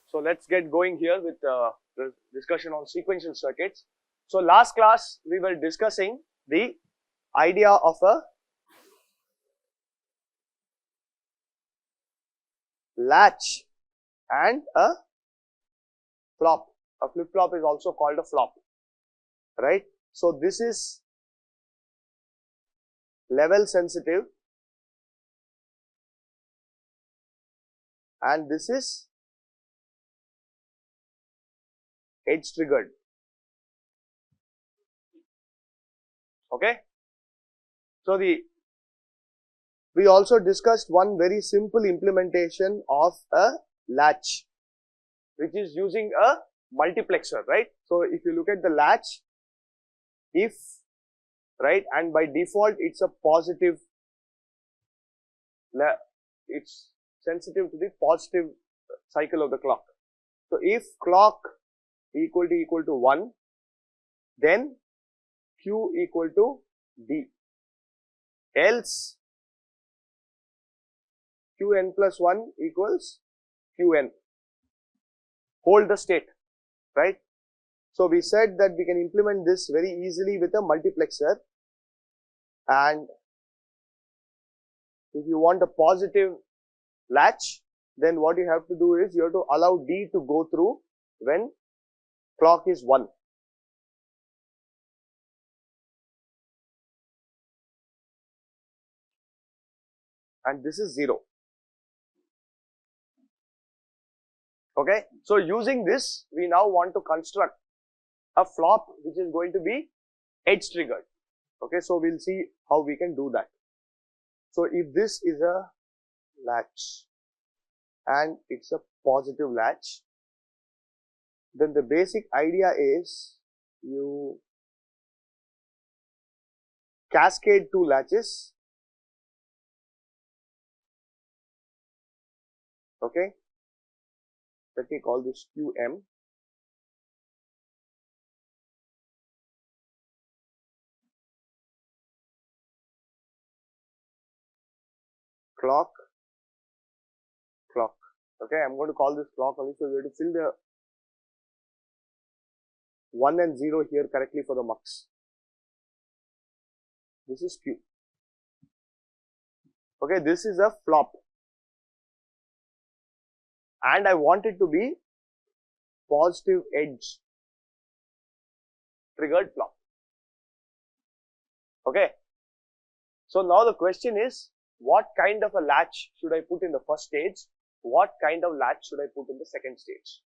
So let's get going here with the discussion on sequential circuits. So last class we were discussing the idea of a latch and a flop. A flip-flop is also called a flop, right? So this is level sensitive and this is edge triggered. Okay. So we also discussed one very simple implementation of a latch, which is using a multiplexer, right? So if you look at the latch, if, right, and by default it's a positive, it's sensitive to the positive cycle of the clock. So if clock equal to 1, then Q equal to D, else Qn plus 1 equals Qn, hold the state, right? So we said that we can implement this very easily with a multiplexer, and if you want a positive latch, then what you have to do is you have to allow D to go through when clock is 1. And this is 0. Okay. So using this, we now want to construct a flop which is going to be edge triggered. Okay. So we'll see how we can do that. So if this is a latch and it's a positive latch, then the basic idea is you cascade two latches. Okay. Let me call this QM. Clock, clock. Okay, I'm going to call this clock only, so we have to fill the 1 and 0 here correctly for the mux. This is Q. Okay, this is a flop. And I want it to be positive edge triggered flop. Okay. So now the question is, what kind of a latch should I put in the first stage? What kind of latch should I put in the second stage?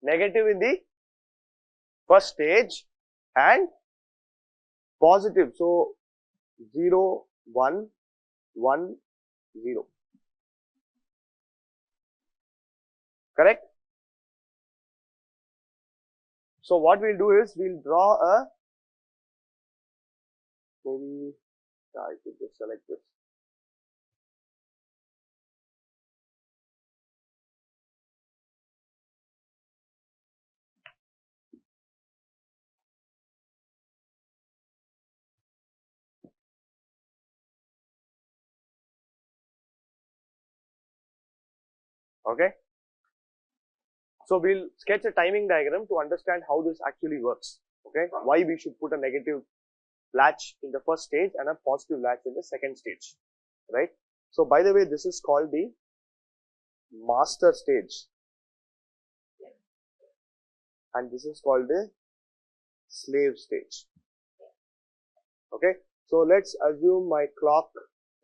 Negative in the first stage and positive. So 0, 1, 1, 0. Correct? So what we'll do is we'll draw a, maybe I should just select this. Okay. So we'll sketch a timing diagram to understand how this actually works. Okay. Why we should put a negative latch in the first stage and a positive latch in the second stage. Right. So by the way, this is called the master stage. And this is called the slave stage. Okay. So let's assume my clock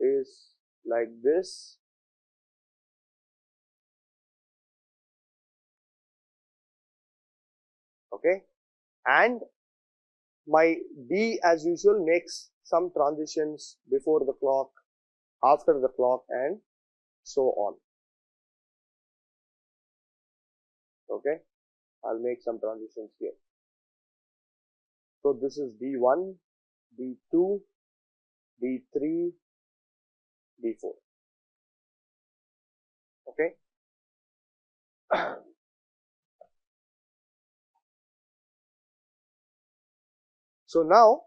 is like this. Okay, and my D as usual makes some transitions before the clock, after the clock, and so on. Okay, I'll make some transitions here. So this is D1, D2, D3, D4. Okay. So now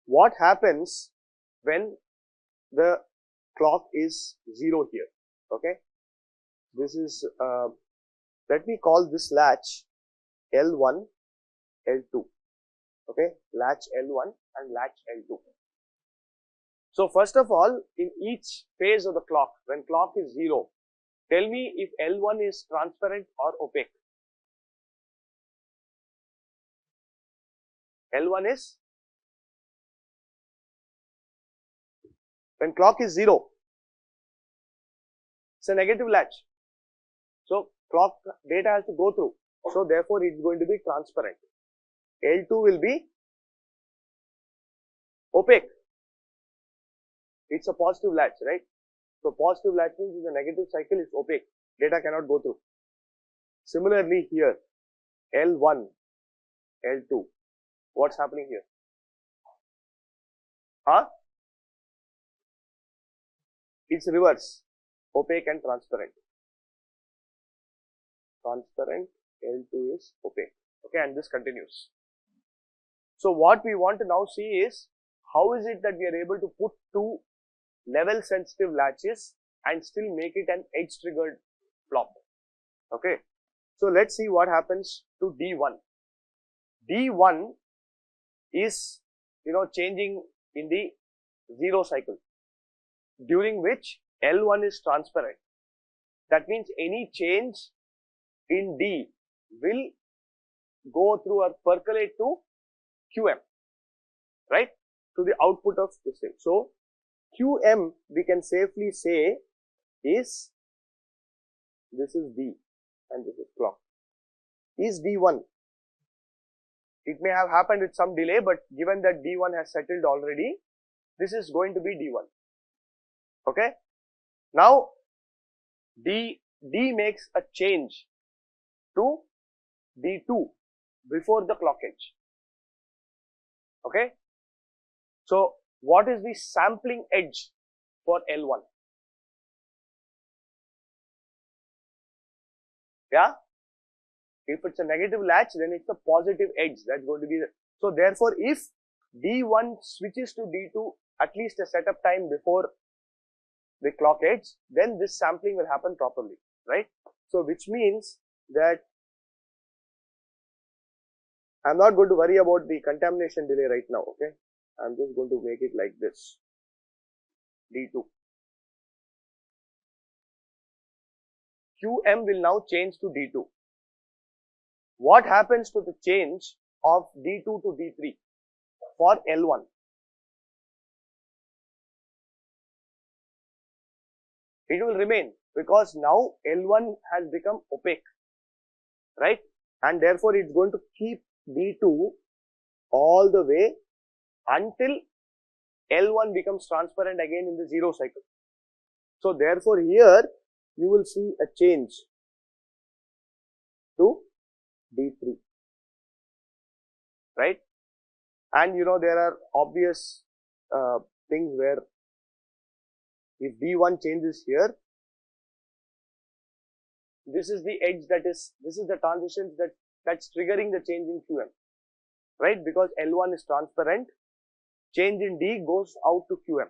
what happens when the clock is 0 here? Okay, this is let me call this latch L1, L2. Okay, latch L1 and latch L2. So first of all, in each phase of the clock, when clock is 0, tell me if L1 is transparent or opaque. L1 is, when clock is 0, it's a negative latch. So clock data has to go through. So therefore it's going to be transparent. L2 will be opaque. It's a positive latch, right? So positive latch means in the negative cycle is opaque. Data cannot go through. Similarly here, L1, L2. What's happening here? It's reverse. Opaque and transparent. Transparent, L2 is opaque. Okay, and this continues. So what we want to now see is, how is it that we are able to put two level sensitive latches and still make it an edge triggered flop. Okay, so let's see what happens to D1. D1 is, changing in the 0 cycle, during which L1 is transparent. That means any change in D will go through or percolate to QM, right, to the output of this thing. So QM, we can safely say, is, this is D and this is clock, is D1. It may have happened with some delay, but given that D1 has settled already, this is going to be D1. Okay. Now D makes a change to D2 before the clock edge. Okay. So what is the sampling edge for L1? Yeah. If it's a negative latch, then it's a positive edge. That's going to be the, so therefore if D1 switches to D2 at least a setup time before the clock edge, then this sampling will happen properly, right? So which means that I'm not going to worry about the contamination delay right now. Okay, I'm just going to make it like this, D2. QM will now change to D2. What happens to the change of D2 to D3 for L1? It will remain, because now L1 has become opaque, right? And therefore it's going to keep D2 all the way until L1 becomes transparent again in the 0 cycle. So therefore here you will see a change to D3, right? And there are obvious things where if D1 changes here, this is the edge this is the transition that's triggering the change in QM, right? Because L1 is transparent, change in D goes out to QM.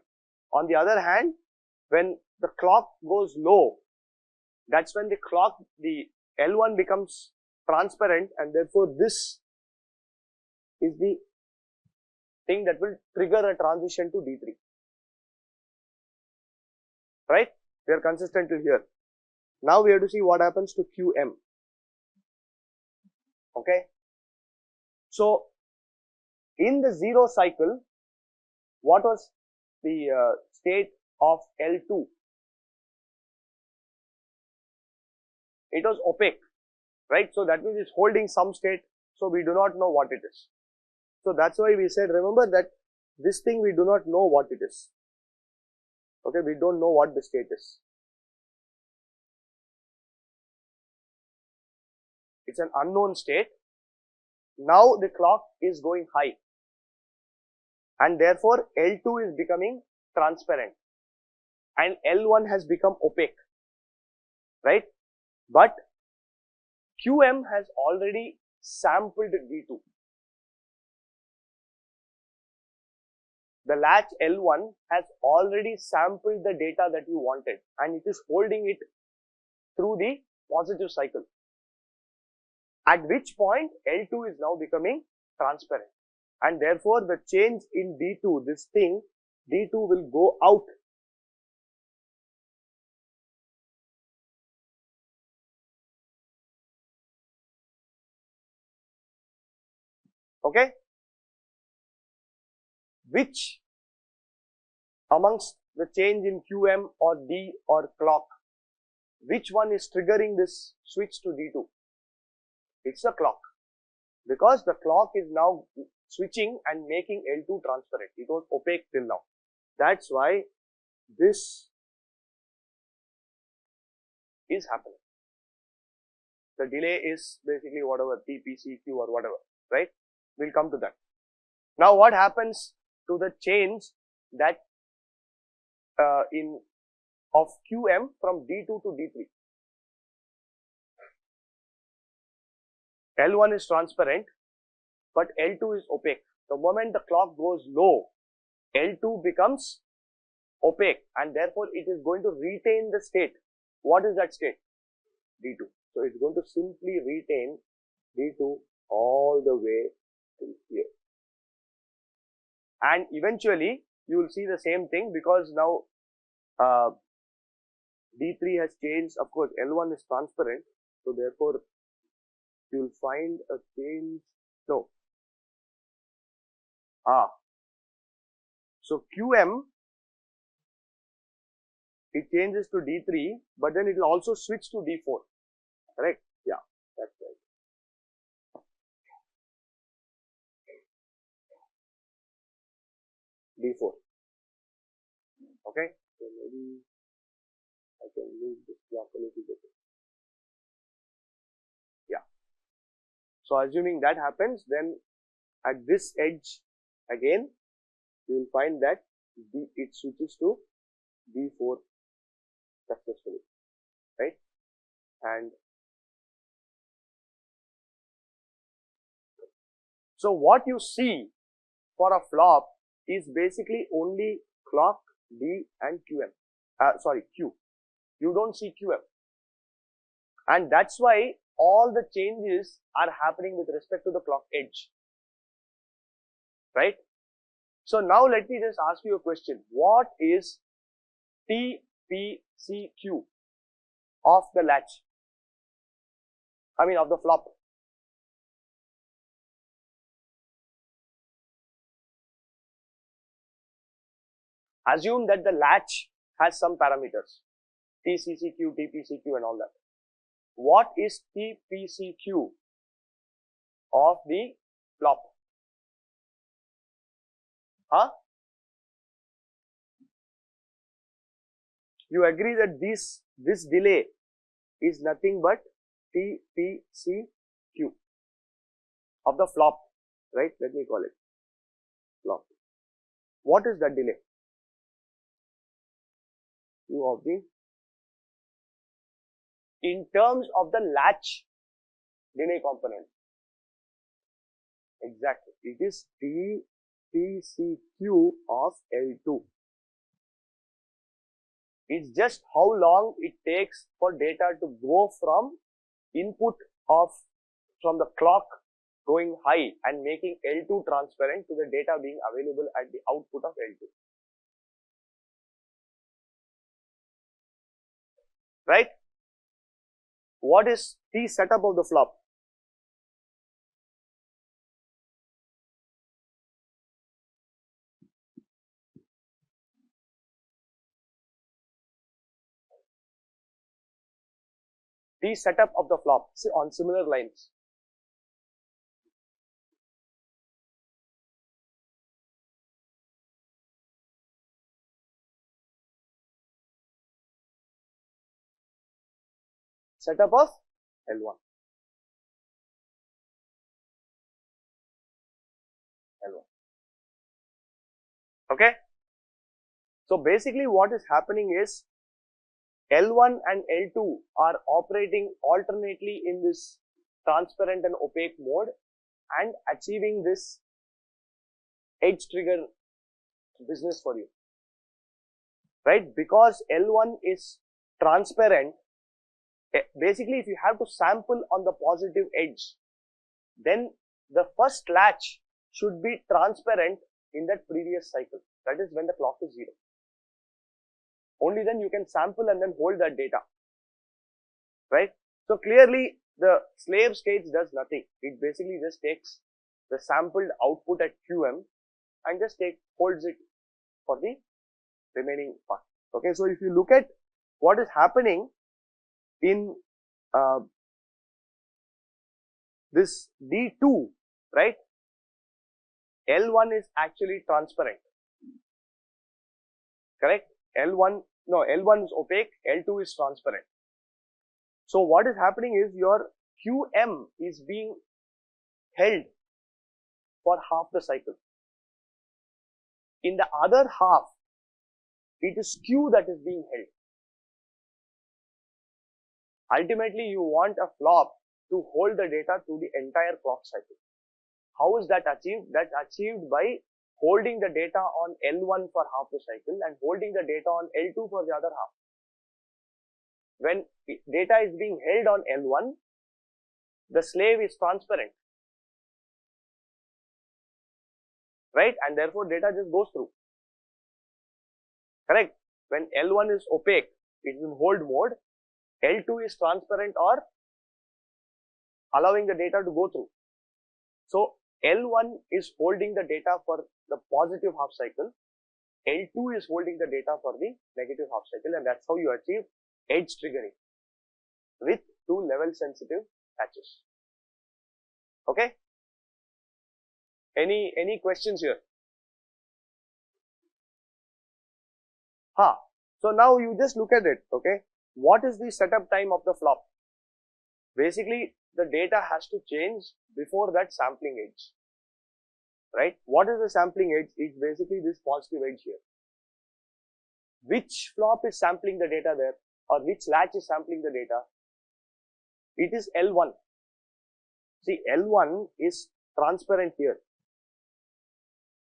On the other hand, when the clock goes low, that's when the L1 becomes transparent, and therefore this is the thing that will trigger a transition to D3, right? We are consistent till here. Now we have to see what happens to QM. Okay. So in the 0 cycle, what was the state of L2? It was opaque, right? So that means it's holding some state, so we do not know what it is. So that's why we said, remember that this thing we do not know what it is. Okay, we don't know what the state is. It's an unknown state. Now the clock is going high, and therefore L2 is becoming transparent and L1 has become opaque, right? But QM has already sampled D2. the latch L1 has already sampled the data that you wanted and it is holding it through the positive cycle. At which point L2 is now becoming transparent and therefore the change in D2, this thing, D2 will go out. Okay? Which amongst the change in QM or D or clock, which one is triggering this switch to D2? It's the clock, because the clock is now switching and making L2 transparent. It was opaque till now. That's why this is happening. The delay is basically whatever T, P, C, Q or whatever, right? We'll come to that. Now what happens to the change that of QM from D2 to D3? L1 is transparent, but L2 is opaque. The moment the clock goes low, L2 becomes opaque and therefore it is going to retain the state. What is that state? D2. So it's going to simply retain D2 all the way till here. And eventually you will see the same thing, because now D3 has changed. Of course L1 is transparent, so therefore you will find a change. No. So QM, it changes to D3, but then it will also switch to D4. Correct? Yeah, that's right. D4. Okay, so maybe I can move this block a little bit. Yeah. So assuming that happens, then at this edge again you will find that it switches to D4 successfully, right? And so what you see for a flop is basically only clock, D and Q. You don't see QM. And that's why all the changes are happening with respect to the clock edge, right? So now let me just ask you a question. What is TPCQ of the latch? I mean of the flop. Assume that the latch has some parameters, TCCQ, TPCQ and all that. What is TPCQ of the flop? Huh? You agree that this delay is nothing but TPCQ of the flop, right? Let me call it flop. What is that delay? Q of the, in terms of the latch delay component. Exactly. It is TPCQ of L2. It's just how long it takes for data to go from input from the clock going high and making L2 transparent to the data being available at the output of L2. Right? What is T setup of the flop? T setup of the flop, see, on similar lines. Setup of L1. Okay. So basically what is happening is L1 and L2 are operating alternately in this transparent and opaque mode and achieving this edge trigger business for you, right? Because L1 is transparent. Basically, if you have to sample on the positive edge, then the first latch should be transparent in that previous cycle. That is when the clock is 0. Only then you can sample and then hold that data, right? So clearly the slave stage does nothing. It basically just takes the sampled output at QM and just holds it for the remaining part. Okay, so if you look at what is happening in this D2, right? L1 is actually transparent, correct? L1 is opaque, L2 is transparent. So what is happening is your QM is being held for half the cycle. In the other half, it is Q that is being held. Ultimately, you want a flop to hold the data through the entire clock cycle. How is that achieved? That's achieved by holding the data on L1 for half the cycle and holding the data on L2 for the other half. When data is being held on L1, the slave is transparent, right? And therefore data just goes through, correct? When L1 is opaque, it is in hold mode. L2 is transparent or allowing the data to go through. So L1 is holding the data for the positive half cycle. L2 is holding the data for the negative half cycle, and that's how you achieve edge triggering with 2 level sensitive latches. Okay? Any questions here? So now you just look at it, okay? What is the setup time of the flop? Basically, the data has to change before that sampling edge, right? What is the sampling edge? It's basically this positive edge here. Which flop is sampling the data there, or which latch is sampling the data? It is L1. See, L1 is transparent here.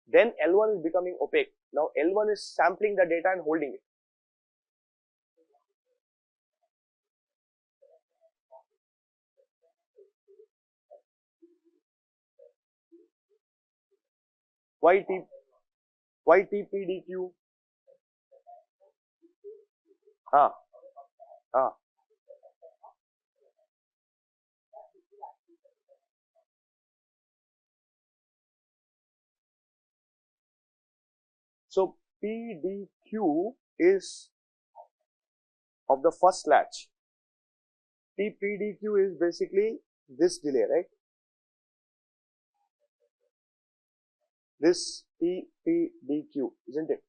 Then L1 is becoming opaque. Now L1 is sampling the data and holding it. Why TPDQ? So PDQ is of the first latch. TPDQ is basically this delay, right? This TPDQ, isn't it?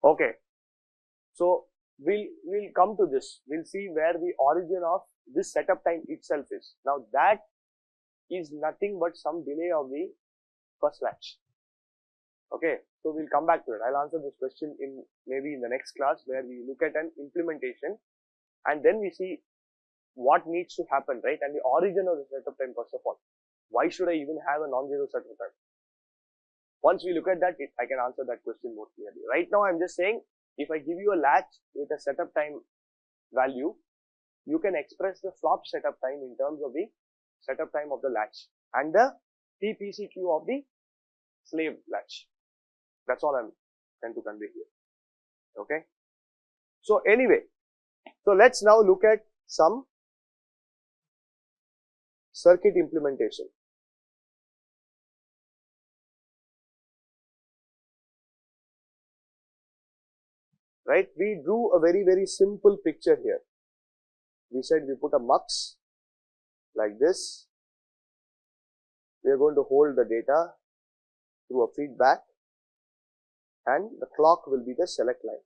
Okay. So we'll come to this. We'll see where the origin of this setup time itself is. Now that is nothing but some delay of the first latch. Okay. So we'll come back to it. I'll answer this question in maybe in the next class, where we look at an implementation and then we see what needs to happen, right? And the origin of the setup time first of all. Why should I even have a non-zero setup time? Once we look at that, I can answer that question more clearly. Right now, I'm just saying, if I give you a latch with a setup time value, you can express the flop setup time in terms of the setup time of the latch and the TPCQ of the slave latch. That's all I'm trying to convey here. Okay. So anyway, so let's now look at some circuit implementation. Right? We drew a very simple picture here. We said we put a mux like this. We are going to hold the data through a feedback, and the clock will be the select line.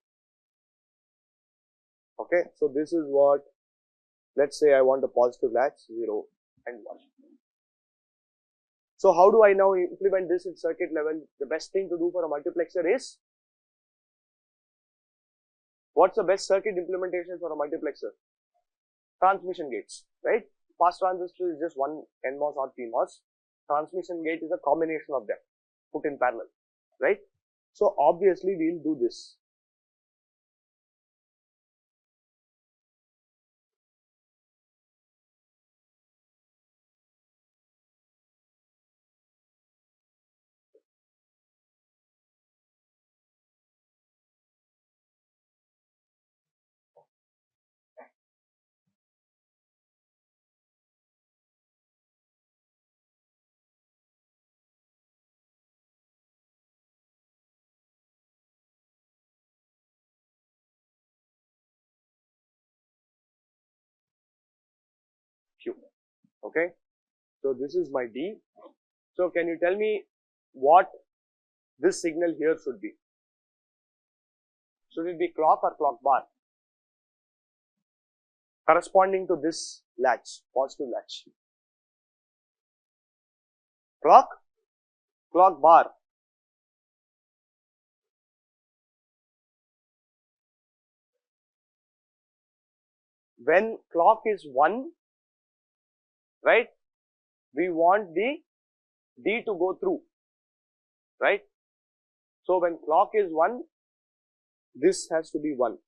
Okay, so this is what, let's say I want a positive latch 0 and 1. So how do I now implement this in circuit level? The best thing to do for a multiplexer is, what's the best circuit implementation for a multiplexer? transmission gates, right? Pass transistor is just one NMOS or PMOS. Transmission gate is a combination of them put in parallel, right? So obviously we'll do this. Q. Okay. So this is my D. So can you tell me what this signal here should be? Should it be clock or clock bar? Corresponding to this latch, positive latch. Clock, clock bar. When clock is 1, right, we want the D to go through, right? So when clock is 1, this has to be 1.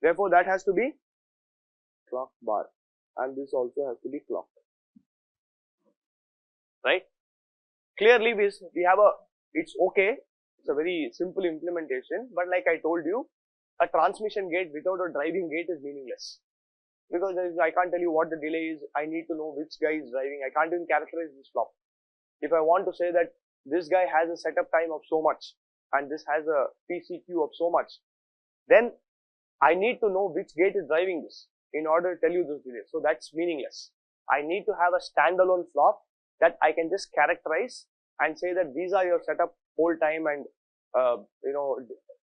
Therefore, that has to be clock bar, and this also has to be clock, right? Clearly, we have a, it's okay, it's a very simple implementation, but like I told you, a transmission gate without a driving gate is meaningless. Because I can't tell you what the delay is, I need to know which guy is driving, I can't even characterize this flop. If I want to say that this guy has a setup time of so much, and this has a PCQ of so much, then I need to know which gate is driving this in order to tell you this delay. So that's meaningless. I need to have a standalone flop that I can just characterize and say that these are your setup, hold time, and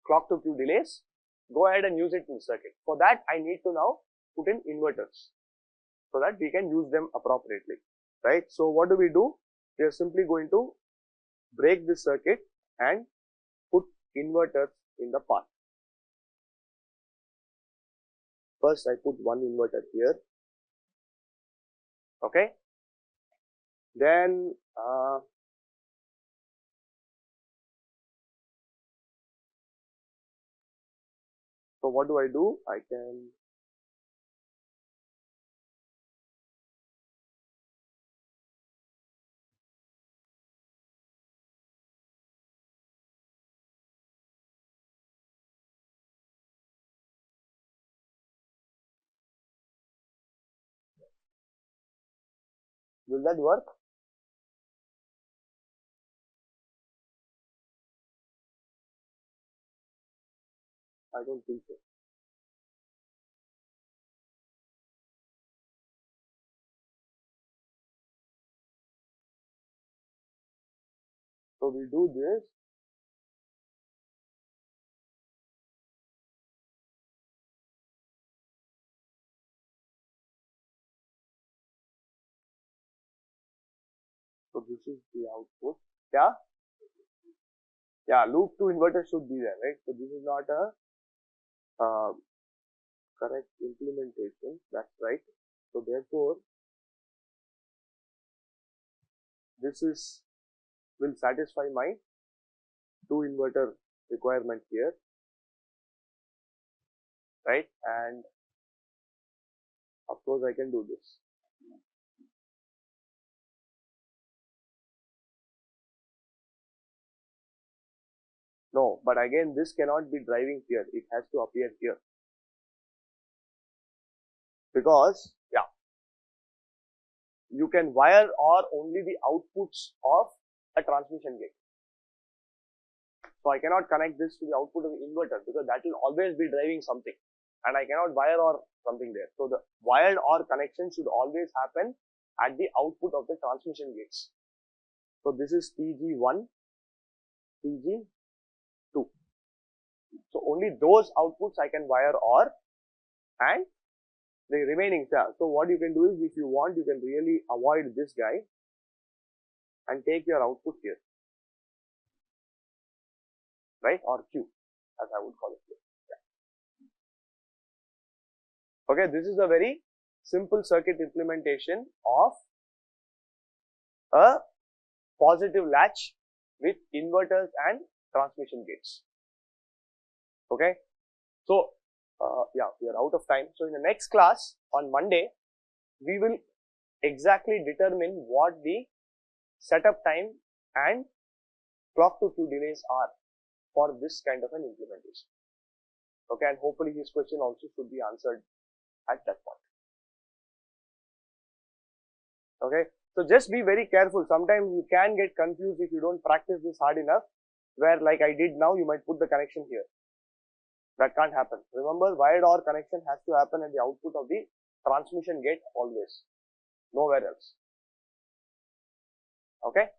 clock to Q delays. Go ahead and use it in the circuit. For that, I need to now put in inverters so that we can use them appropriately, right? So what do? We are simply going to break this circuit and put inverters in the path. First, I put one inverter here. Okay. Then so what do? I can will that work? I don't think so. So we do this. So this is the output. Yeah. Yeah, loop 2 inverter should be there, right? So this is not a correct implementation. That's right. So therefore, this will satisfy my 2 inverter requirement here, right? And of course, I can do this. No, but again, this cannot be driving here. It has to appear here. Because, yeah, you can wire or only the outputs of a transmission gate. So I cannot connect this to the output of the inverter because that will always be driving something, and I cannot wire or something there. So the wired or connection should always happen at the output of the transmission gates. So this is TG1, TG2. So only those outputs I can wire or, and the remaining. So what you can do is, if you want, you can really avoid this guy and take your output here, right, or Q as I would call it here. Yeah. Okay, this is a very simple circuit implementation of a positive latch with inverters and transmission gates. Okay, so yeah, we are out of time. So in the next class on Monday, we will exactly determine what the setup time and clock to Q delays are for this kind of an implementation. Okay, and hopefully his question also should be answered at that point. Okay, so just be very careful. Sometimes you can get confused if you don't practice this hard enough, where like I did now, you might put the connection here. That can't happen. Remember, wired OR connection has to happen at the output of the transmission gate always, nowhere else. Okay.